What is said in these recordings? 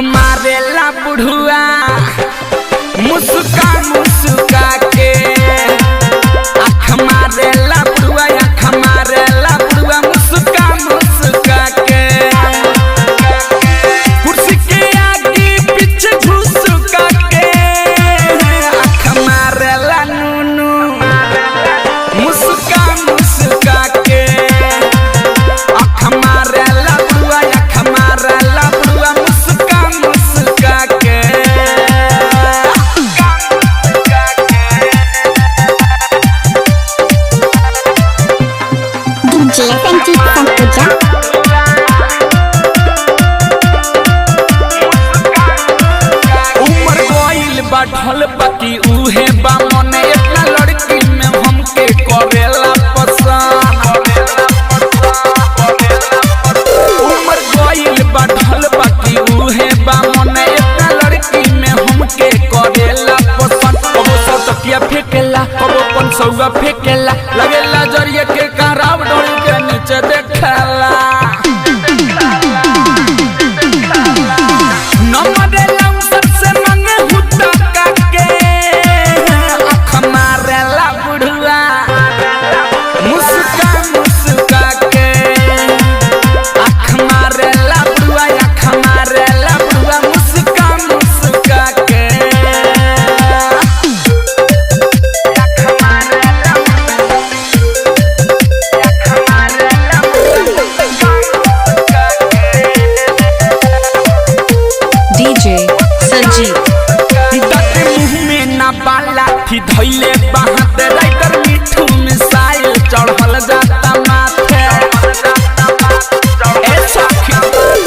मारेला बुढ़ुआ मुस्का मुस्का के आँख मारेला बुढ़ुआ मुस्का मुस्का के कुर्सी के आगे पीछे घुसका के आँख मारेला नूनू मुस्का मुस्का के आँख मारेला बुढ़ुआ मुस्का मुस्का के DJ Sanjit Santoja उमर गइल बाठल बाकी उहे बा मने इतना लड़की में हमके करेला पसंद उमर गइल बाठल बाकी उहे बा मने इतना लड़की में हमके करेला पसंद कबो सटकिया फेकेला कबो पंसौआ फेकेला लगेला जरिया के कराव डोरी के नीचे देखेला थी धइले बाहत राइटर मिठू मिसाइल चढ़ल जाता माथे ए सखी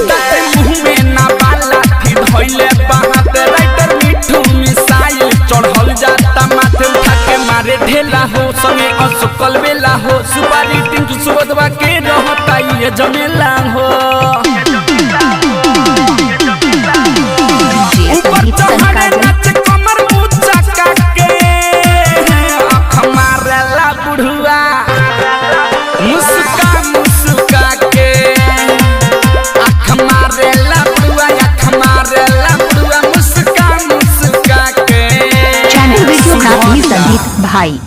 दाते मुंह में ना बाला थी धइले बाहत राइटर मिठू मिसाइल चढ़ल जाता माथे उठा के मारे ढेला हो संगे असकल बेला हो सुपारी टिंटू सुबदवा के रहता ये जमेला हो ऊपर चढ़े नाच कमर ऊंचा काके आँख मारेला बुढ़ुआ मुस्का मुस्का के आँख मारेला बुढ़ुआ मुस्का मुस्का के चैनल वीडियो का संदीप भाई।